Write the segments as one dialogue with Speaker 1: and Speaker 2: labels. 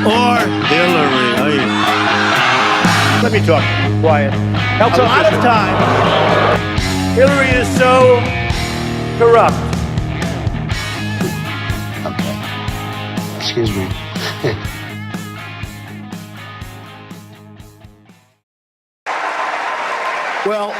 Speaker 1: or Hillary.
Speaker 2: Let me talk. Quiet. A lot of time, Hillary is so corrupt.
Speaker 3: Okay. Excuse me.
Speaker 2: Well,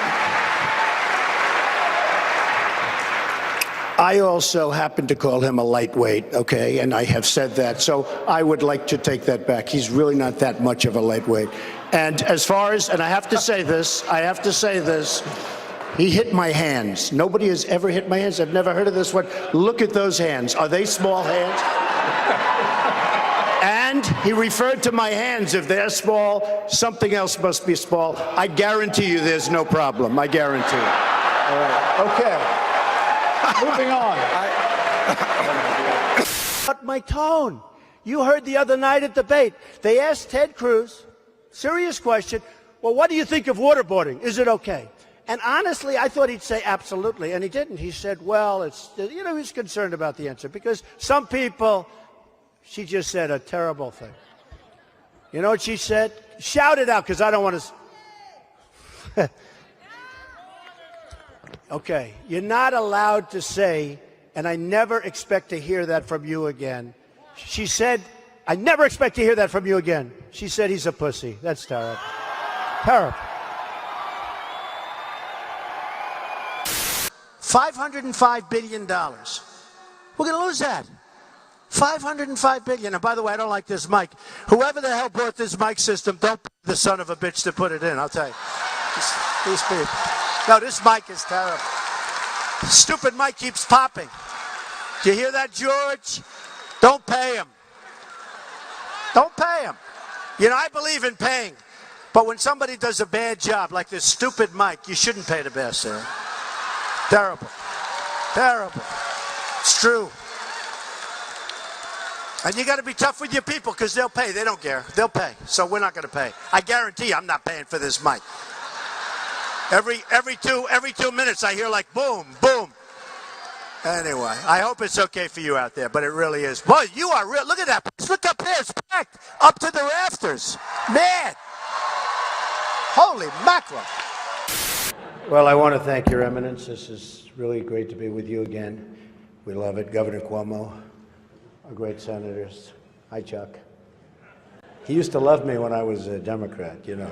Speaker 2: I also happen to call him a lightweight, okay? And I have said that. So I would like to take that back. He's really not that much of a lightweight. And as far as, and I have to say this, he hit my hands. Nobody has ever hit my hands. I've never heard of this one. Look at those hands. Are they small hands? And he referred to my hands. If they're small, something else must be small. I guarantee you there's no problem. I guarantee it. All right. Okay. Moving on. But my tone. You heard the other night at debate. They asked Ted Cruz, serious question, well, what do you think of waterboarding? Is it okay? And honestly, I thought he'd say absolutely, and he didn't. He said, well, it's, you know, he's concerned about the answer because some people, she just said a terrible thing. You know what she said? Shout it out because I don't want to. Okay, you're not allowed to say, and I never expect to hear that from you again. She said, I never expect to hear that from you again. She said he's a pussy. That's terrible. Terrible. $505 billion. We're going to lose that. $505 billion. And by the way, I don't like this mic. Whoever the hell bought this mic system, don't pay the son of a bitch to put it in, I'll tell you. These people. No, this mic is terrible. Stupid mic keeps popping. Do you hear that, George? Don't pay him. Don't pay him. You know, I believe in paying. But when somebody does a bad job, like this stupid mic, you shouldn't pay the bastard. Terrible. Terrible. It's true. And you got to be tough with your people because they'll pay. They don't care. They'll pay. So we're not going to pay. I guarantee you I'm not paying for this mic. Every 2 minutes I hear like boom, boom. Anyway, I hope it's okay for you out there, but it really is. Boy, you are real. Look at that. Look up there. It's packed up to the rafters. Man. Holy mackerel. Well, I want to thank Your Eminence. This is really great to be with you again. We love it. Governor Cuomo, our great senators. Hi, Chuck. He used to love me when I was a Democrat, you know.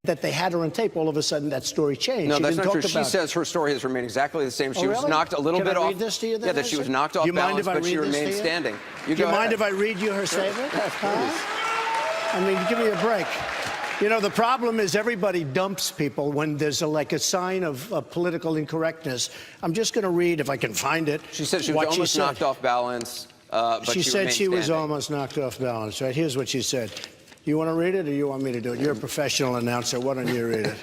Speaker 2: That they had her on tape, all of a sudden that story changed.
Speaker 4: No, that's not true. She says her story has remained exactly the same. She was knocked a little bit off. Can I read this to you then? Yeah, that she was knocked off balance, but she remained standing. Do you mind if I read you her statement?
Speaker 2: Yeah, please. I mean, give me a break. You know, the problem is everybody dumps people when there's a sign of political incorrectness. I'm just going to read, if I can find it.
Speaker 4: She said she was almost knocked off balance, but
Speaker 2: she said she was almost knocked off balance, right? Here's what she said. You want to read it or you want me to do it? You're a professional announcer. Why don't you read it?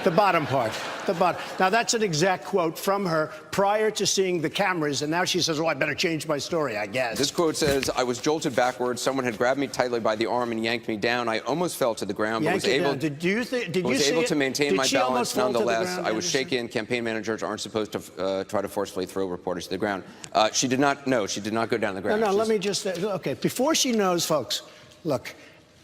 Speaker 2: The bottom part. The bottom. Now, that's an exact quote from her prior to seeing the cameras, and now she says, oh, I better change my story, I guess.
Speaker 4: This quote says, I was jolted backwards. Someone had grabbed me tightly by the arm and yanked me down. I almost fell to the ground, but was able to maintain my balance nonetheless. I was shaken. Campaign managers aren't supposed to try to forcefully throw reporters to the ground. She did not go down the ground.
Speaker 2: No, let me just, okay, before she knows, folks, look,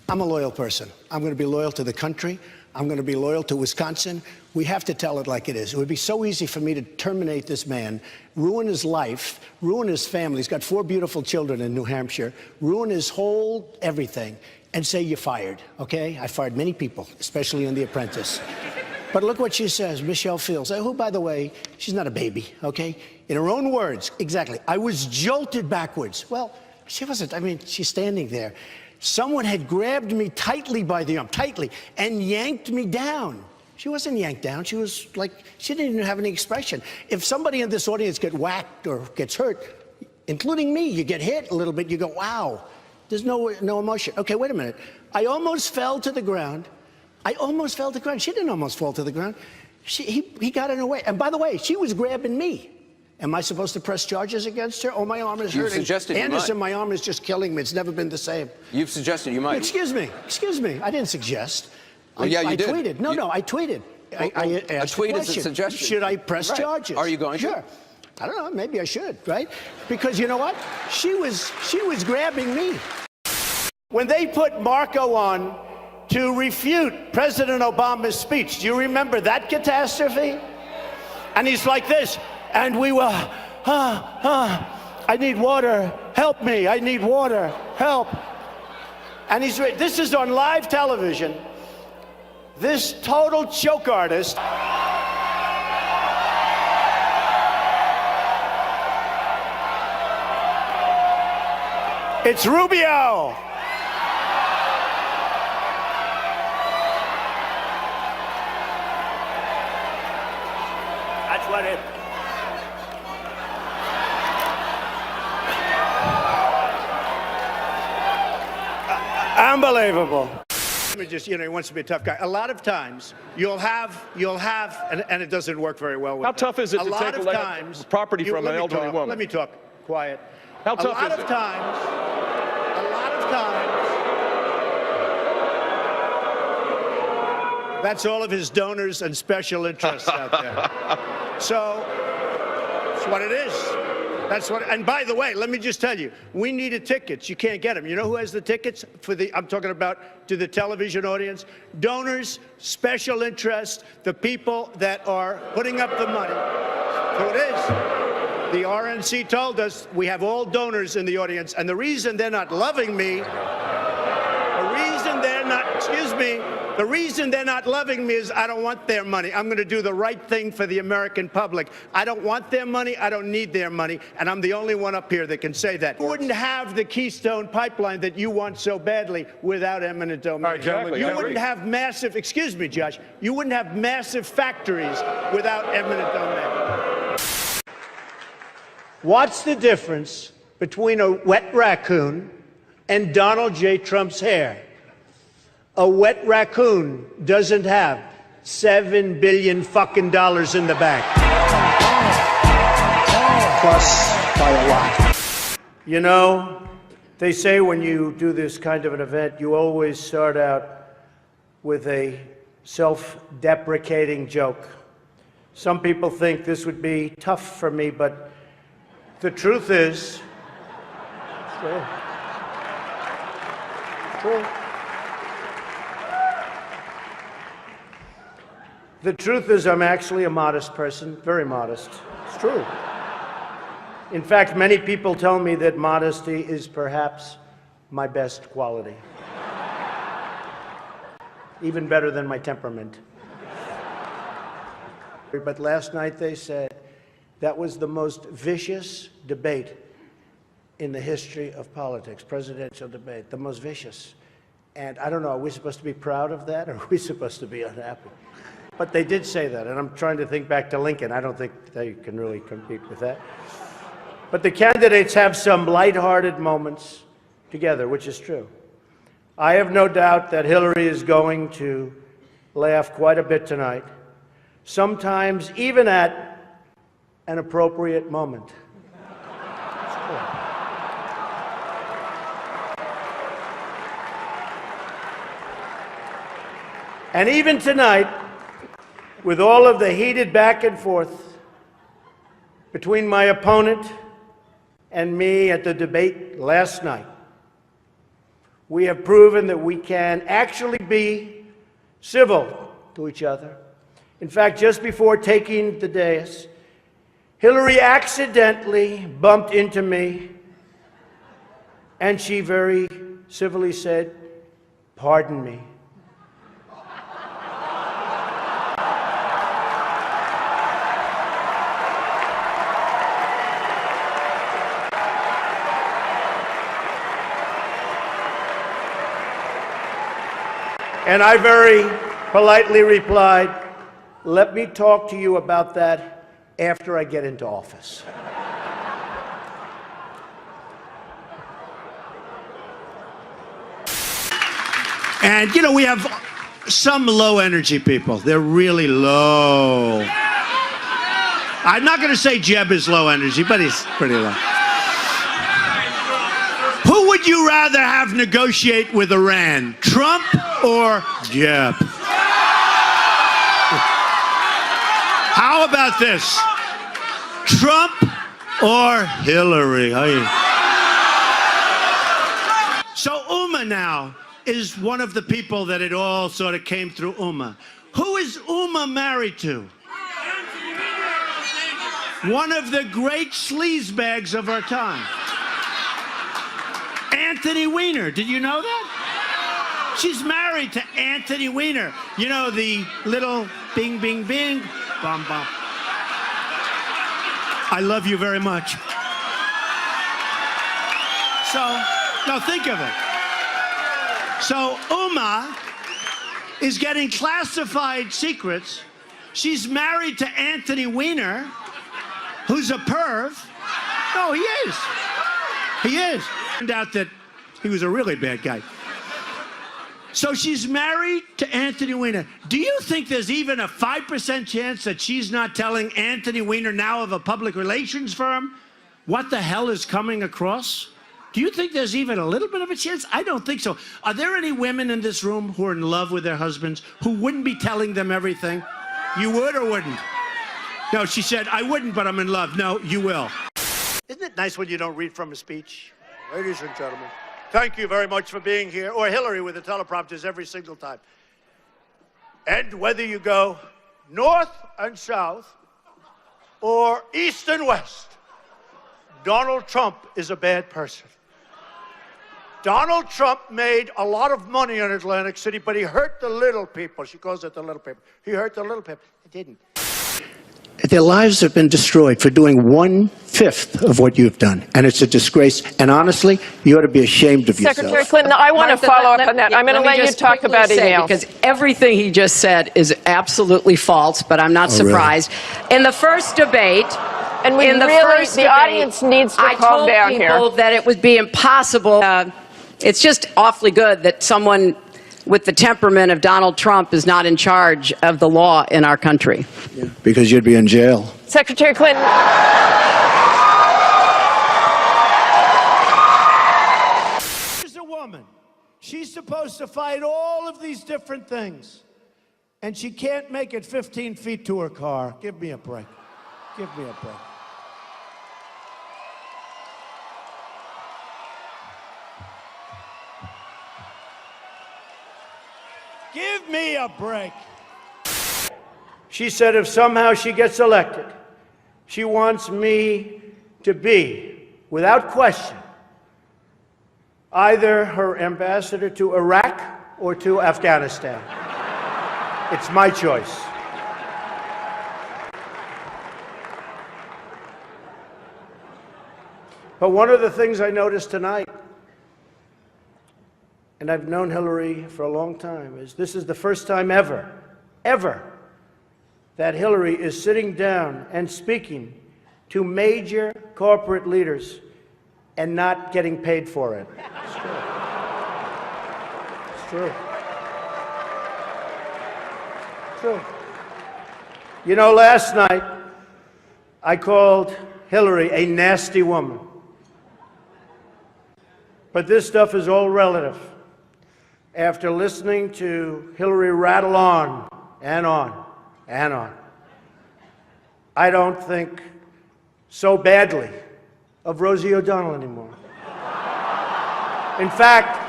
Speaker 2: I'm a loyal person. I'm going to be loyal to the country. I'm going to be loyal to Wisconsin. We have to tell it like it is. It would be so easy for me to terminate this man, ruin his life, ruin his family. He's got 4 beautiful children in New Hampshire, ruin his whole everything, and say you're fired, okay? I fired many people, especially in The Apprentice. But look what she says, Michelle Fields, who, by the way, she's not a baby, okay? In her own words, exactly, I was jolted backwards. Well, she wasn't. I mean, she's standing there. Someone had grabbed me tightly by the arm, and yanked me down. She wasn't yanked down. She was like, she didn't even have any expression. If somebody in this audience gets whacked or gets hurt, including me, you get hit a little bit, you go, wow. There's no emotion. Okay, wait a minute. I almost fell to the ground. I almost fell to the ground. She didn't almost fall to the ground. He got in her way. And by the way, she was grabbing me. Am I supposed to press charges against her? Oh, my arm is hurting.
Speaker 4: You've suggested
Speaker 2: Anderson,
Speaker 4: you might.
Speaker 2: My arm is just killing me. It's never been the same.
Speaker 4: You've suggested you might.
Speaker 2: Excuse me. I didn't suggest.
Speaker 4: Well, yeah, you did.
Speaker 2: I tweeted. I tweeted. I asked
Speaker 4: a tweet
Speaker 2: the
Speaker 4: is a
Speaker 2: question.
Speaker 4: suggestion.
Speaker 2: Should I press charges?
Speaker 4: Are you going to?
Speaker 2: Sure. I don't know, maybe I should, right? Because you know what? She was grabbing me. When they put Marco on to refute President Obama's speech, do you remember that catastrophe? And he's like this, and we were, I need water, help me, I need water, help. And this is on live television. This total choke artist. It's Rubio. That's what it. Unbelievable. Let me just, he wants to be a tough guy. A lot of times, you'll have, and it doesn't work very well with
Speaker 1: How tough is it to take property from an elderly woman?
Speaker 2: Let me talk. Quiet.
Speaker 1: How tough is it?
Speaker 2: A lot of times, that's all of his donors and special interests out there. So, that's what it is. That's what, and by the way, let me just tell you, we needed tickets. You can't get them. You know who has the tickets for I'm talking about to the television audience? Donors, special interests, the people that are putting up the money. So it is. The RNC told us we have all donors in the audience, and the reason they're not loving me, the reason they're not loving me is I don't want their money. I'm going to do the right thing for the American public. I don't want their money. I don't need their money. And I'm the only one up here that can say that. You wouldn't have the Keystone Pipeline that you want so badly without eminent domain.
Speaker 1: Exactly.
Speaker 2: You wouldn't have massive, excuse me, Josh, you wouldn't have massive factories without eminent domain. What's the difference between a wet raccoon and Donald J. Trump's hair? A wet raccoon doesn't have $7 billion fucking dollars in the bank.
Speaker 3: Plus by a lot.
Speaker 2: You know, they say when you do this kind of an event, you always start out with a self-deprecating joke. Some people think this would be tough for me, but the truth is, it's true. It's true. The truth is I'm actually a modest person, very modest. It's true. In fact, many people tell me that modesty is perhaps my best quality. Even better than my temperament. But last night they said that was the most vicious debate in the history of politics, presidential debate, the most vicious. And I don't know, are we supposed to be proud of that, or are we supposed to be unhappy? But they did say that, and I'm trying to think back to Lincoln. I don't think they can really compete with that. But the candidates have some lighthearted moments together, which is true. I have no doubt that Hillary is going to laugh quite a bit tonight, sometimes even at an appropriate moment. And even tonight, with all of the heated back and forth between my opponent and me at the debate last night, we have proven that we can actually be civil to each other. In fact, just before taking the dais, Hillary accidentally bumped into me, and she very civilly said, "Pardon me." And I very politely replied, "Let me talk to you about that after I get into office." And, you know, we have some low-energy people. They're really low. I'm not going to say Jeb is low energy, but he's pretty low. Who would you rather have negotiate with Iran, Trump or Jeb? How about this? Trump or Hillary. So Uma now is one of the people that it all sort of came through Uma. Who is Uma married to? One of the great sleazebags of our time. Anthony Weiner. Did you know that? She's married to Anthony Weiner. You know, the little bing, bing, bing, bum, bum. I love you very much. So, now think of it. So Uma is getting classified secrets. She's married to Anthony Weiner, who's a perv. No, he is. He is. Turned out that he was a really bad guy. So she's married to Anthony Weiner. Do you think there's even a 5% chance that she's not telling Anthony Weiner, now of a public relations firm, what the hell is coming across? Do you think there's even a little bit of a chance? I don't think so. Are there any women in this room who are in love with their husbands who wouldn't be telling them everything? You would or wouldn't? No, she said, I wouldn't, but I'm in love. No, you will. Isn't it nice when you don't read from a speech? Ladies and gentlemen, thank you very much for being here. Or Hillary with the teleprompters every single time. And whether you go north and south or east and west, Donald Trump is a bad person. Donald Trump made a lot of money in Atlantic City, but he hurt the little people. She calls it the little people. He hurt the little people. He didn't. Their lives have been destroyed for doing 1/5 of what you've done, and it's a disgrace. And honestly, you ought to be ashamed of yourself.
Speaker 5: Secretary Clinton, I want to follow up on that. I'm going to let you talk about emails.
Speaker 6: Because everything he just said is absolutely false, but I'm not surprised. Really? In the first debate,
Speaker 5: and the audience needs to calm down here.
Speaker 6: I told people that it would be impossible. It's just awfully good that someone with the temperament of Donald Trump is not in charge of the law in our country.
Speaker 2: Yeah, because you'd be in jail.
Speaker 5: Secretary Clinton.
Speaker 2: She's a woman. She's supposed to fight all of these different things. And she can't make it 15 feet to her car. Give me a break. Give me a break. Give me a break. She said if somehow she gets elected, she wants me to be, without question, either her ambassador to Iraq or to Afghanistan. It's my choice. But one of the things I noticed tonight, and I've known Hillary for a long time, is this is the first time ever, that Hillary is sitting down and speaking to major corporate leaders and not getting paid for it. It's true. It's true. It's true. You know, last night, I called Hillary a nasty woman. But this stuff is all relative. After listening to Hillary rattle on and on and on, I don't think so badly of Rosie O'Donnell anymore. In fact,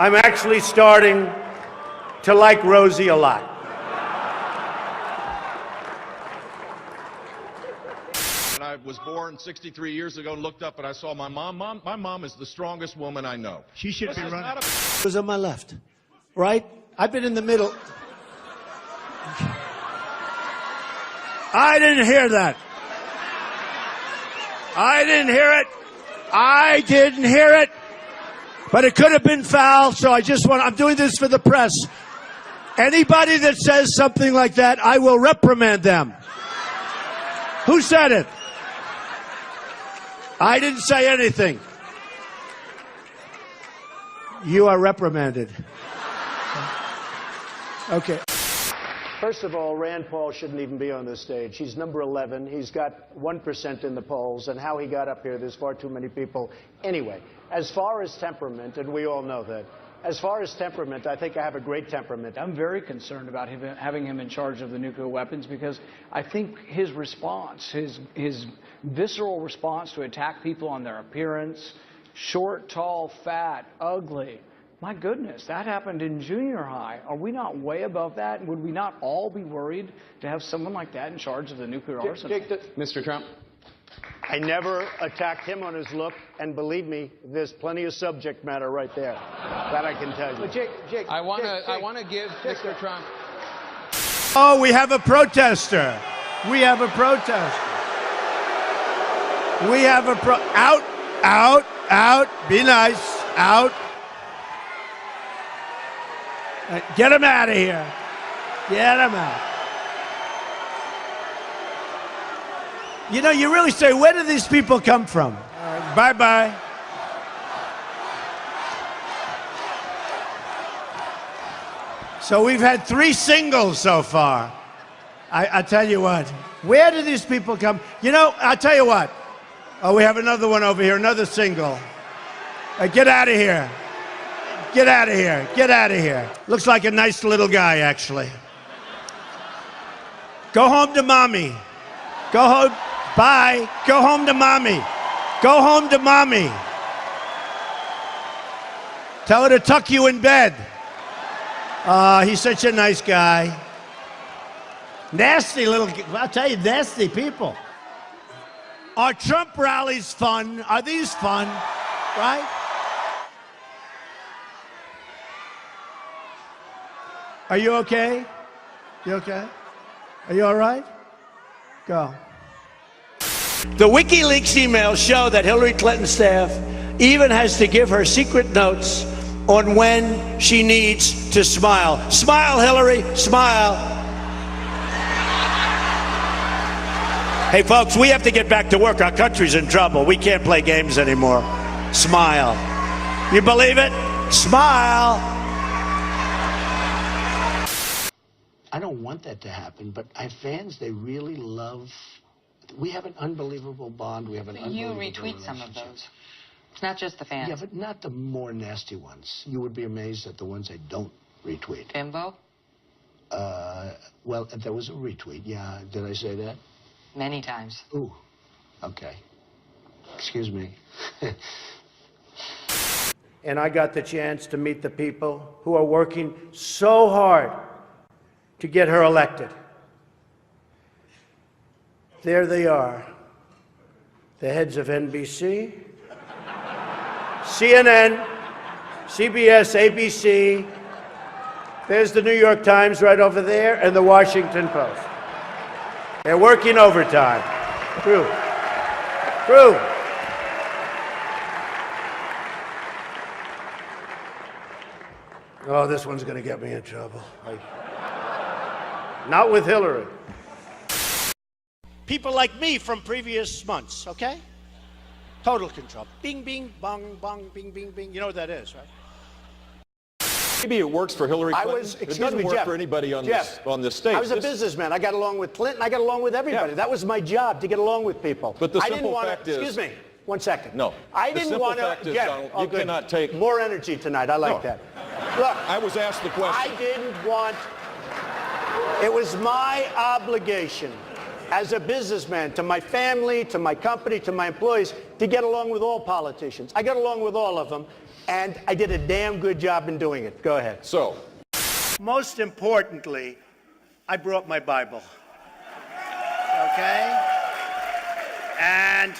Speaker 2: I'm actually starting to like Rosie a lot.
Speaker 1: I was born 63 years ago and looked up and I saw my mom. My mom is the strongest woman I know.
Speaker 2: She should be running. It was on my left, right? I've been in the middle. I didn't hear that. I didn't hear it. I didn't hear it. But it could have been foul, so I'm doing this for the press. Anybody that says something like that, I will reprimand them. Who said it? I didn't say anything. You are reprimanded. Okay. First of all, Rand Paul shouldn't even be on this stage. He's number 11. He's got 1% in the polls, and how he got up here, there's far too many people. Anyway, as far as temperament, and we all know that, as far as temperament, I think I have a great temperament.
Speaker 3: I'm very concerned about having him in charge of the nuclear weapons because I think his response, his visceral response to attack people on their appearance, short, tall, fat, ugly. My goodness, that happened in junior high. Are we not way above that? Would we not all be worried to have someone like that in charge of the nuclear arsenal?
Speaker 4: Mr. Trump.
Speaker 2: I never attacked him on his look, and believe me, there's plenty of subject matter right there. That I can tell you.
Speaker 3: But Jake,
Speaker 4: I want to give Mr. Trump.
Speaker 7: Oh, we have a protester. We have a protester. We have a out. Be nice. Out. Get him out of here. Get him out. You know, you really say, where do these people come from? Bye-bye. So we've had 3 singles so far. I tell you what, where do these people come? You know, I'll tell you what. Oh, we have another one over here, another single. Get out of here. Get out of here. Get out of here. Looks like a nice little guy, actually. Go home to mommy. Go home. Bye. Go home to mommy. Go home to mommy. Tell her to tuck you in bed. He's such a nice guy. Nasty little, I'll tell you, nasty people. Are Trump rallies fun? Are these fun? Right? Are you okay? You okay? Are you all right? Go. The WikiLeaks emails show that Hillary Clinton's staff even has to give her secret notes on when she needs to smile. Smile, Hillary, smile. Hey, folks, we have to get back to work. Our country's in trouble. We can't play games anymore. Smile. You believe it? Smile.
Speaker 2: I don't want that to happen, but I have fans, they really love. We have an unbelievable bond. We have an unbelievable
Speaker 8: You retweet some of those. It's not just the fans.
Speaker 2: Yeah, but not the more nasty ones. You would be amazed at the ones I don't retweet.
Speaker 8: Bimbo?
Speaker 2: Well, there was a retweet. Yeah, did I say that?
Speaker 8: Many times.
Speaker 2: Ooh, okay. Excuse me. And I got the chance to meet the people who are working so hard to get her elected. There they are, the heads of NBC, CNN, CBS, ABC. There's the New York Times right over there, and the Washington Post. They're working overtime. True. Oh, this one's going to get me in trouble. Not with Hillary. People like me from previous months, okay? Total control. Bing, bing, bong, bong, bing, bing, bing. You know what that is, right?
Speaker 9: Maybe it works for Hillary Clinton. It doesn't work for anybody on this stage.
Speaker 2: I was a businessman. I got along with Clinton. I got along with everybody. That was my job, to get along with people.
Speaker 9: But the simple fact is...
Speaker 2: Excuse me. 1 second.
Speaker 9: No.
Speaker 2: I didn't want to...
Speaker 9: The simple fact is, Donald, you cannot take...
Speaker 2: More energy tonight. I like that. Look.
Speaker 9: I was asked the question.
Speaker 2: I didn't want... It was my obligation as a businessman to my family, to my company, to my employees, to get along with all politicians. I got along with all of them, and I did a damn good job in doing it. Go ahead.
Speaker 9: So.
Speaker 7: Most importantly, I brought my Bible. Okay? And,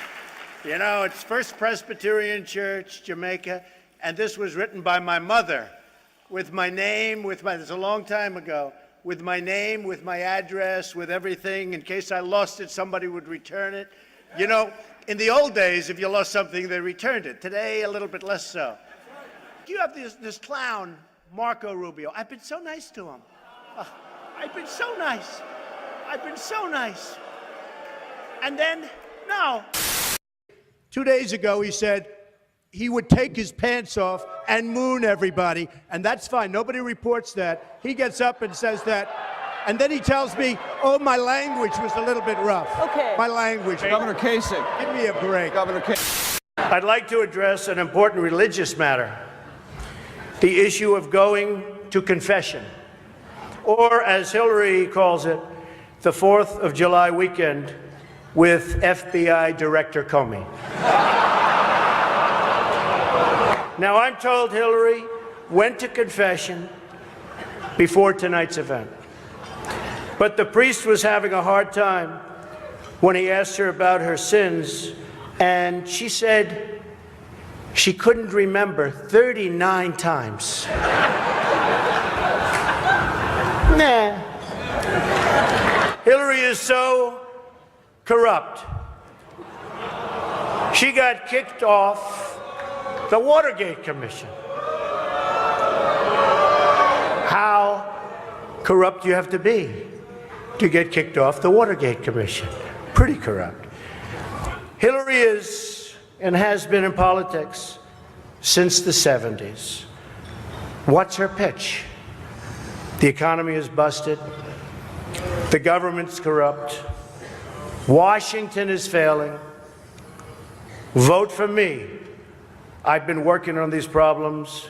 Speaker 7: you know, it's First Presbyterian Church, Jamaica, and this was written by my mother with my name, it's a long time ago, with my name, with my address, with everything. In case I lost it, somebody would return it. You know, in the old days, if you lost something, they returned it. Today, a little bit less so. You have this clown, Marco Rubio. I've been so nice to him. I've been so nice. I've been so nice. And then, no. 2 days ago, he said he would take his pants off and moon everybody, and that's fine. Nobody reports that. He gets up and says that, and then he tells me, oh, my language was a little bit rough.
Speaker 5: Okay.
Speaker 7: My language.
Speaker 9: Governor Kasich.
Speaker 7: Give me a break.
Speaker 9: Governor Kasich.
Speaker 2: I'd like to address an important religious matter.
Speaker 7: the issue of going to confession, or as Hillary calls it, the 4th of July weekend with FBI Director Comey. Now, I'm told Hillary went to confession before tonight's event, but the priest was having a hard time when he asked her about her sins, and she said she couldn't remember 39 times. Nah. Hillary is so corrupt. She got kicked off the Watergate Commission. How corrupt you have to be to get kicked off the Watergate Commission. Pretty corrupt. Hillary is and has been in politics since the 70s. What's her pitch? The economy is busted. The government's corrupt. Washington is failing. Vote for me. I've been working on these problems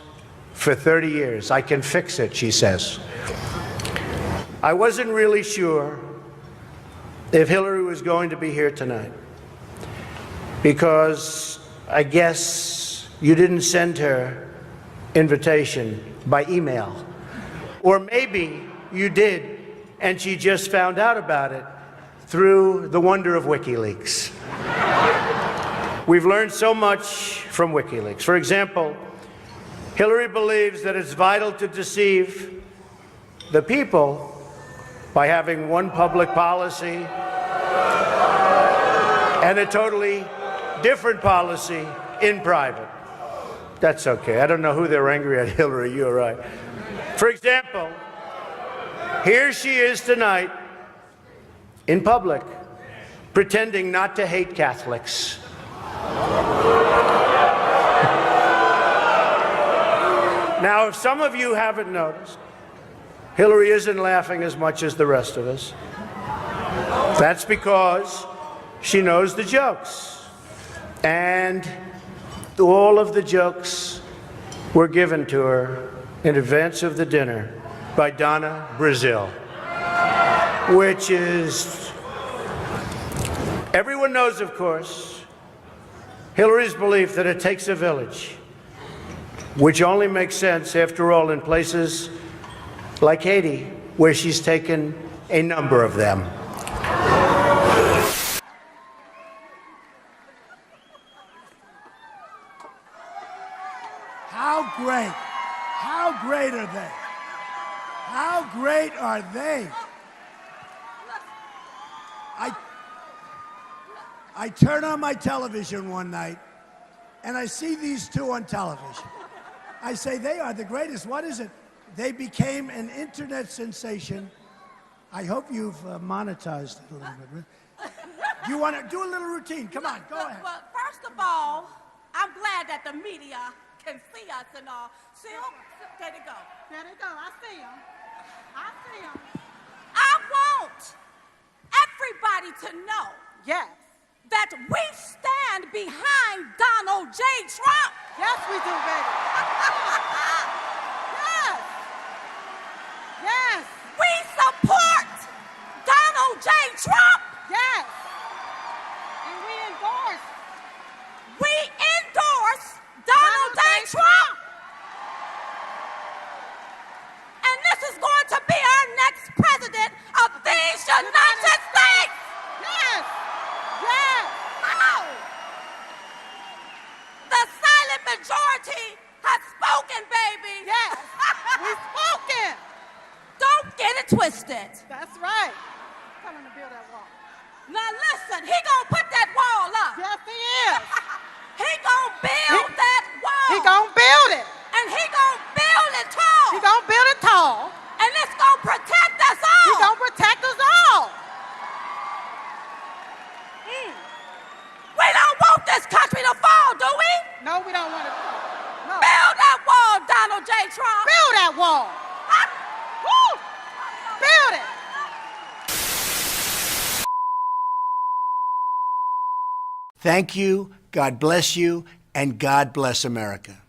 Speaker 7: for 30 years. I can fix it, she says. I wasn't really sure if Hillary was going to be here tonight, because I guess you didn't send her invitation by email. Or maybe you did, and she just found out about it through the wonder of WikiLeaks. We've learned so much from WikiLeaks. For example, Hillary believes that it's vital to deceive the people by having one public policy and a totally different policy in private. That's okay. I don't know who they're angry at, Hillary, you're right. For example, here she is tonight in public pretending not to hate Catholics. Now, if some of you haven't noticed, Hillary isn't laughing as much as the rest of us. That's because she knows the jokes. And all of the jokes were given to her in advance of the dinner by Donna Brazile, which is, everyone knows, of course, Hillary's belief that it takes a village, which only makes sense, after all, in places like Haiti, where she's taken a number of them.
Speaker 10: How great are they? How great are they? I turn on my television one night, and I see these two on television. I say, they are the greatest. What is it? They became an internet sensation. I hope you've monetized it a little bit. Do you want to do a little routine? Come on, go ahead.
Speaker 11: Well, first of all, I'm glad that the media can see us and all. See them? There they go. There they go. I see them. I see them. I want everybody to know, yes, that we stand behind Donald J. Trump. Yes, we do, baby. Yes. Yes. We support Donald J. Trump. Yes. And we endorse Donald J. Trump. And this is going to be our next president of these United States. Yes. Yes. Oh. The silent majority has spoken, baby. Yes. We've spoken. Don't get it twisted. That's right. Come on to build that wall. Now listen, he gonna put that wall up. Yes, he is. He gonna build that wall. He gonna build it. And he gonna build it tall. He gonna build it tall. And it's gonna protect us all. He gonna protect us all. We don't want this country to fall, do we? No, we don't want it to fall. No. Build that wall, Donald J. Trump. Build that wall. Woo! Build it.
Speaker 2: Thank you, God bless you, and God bless America.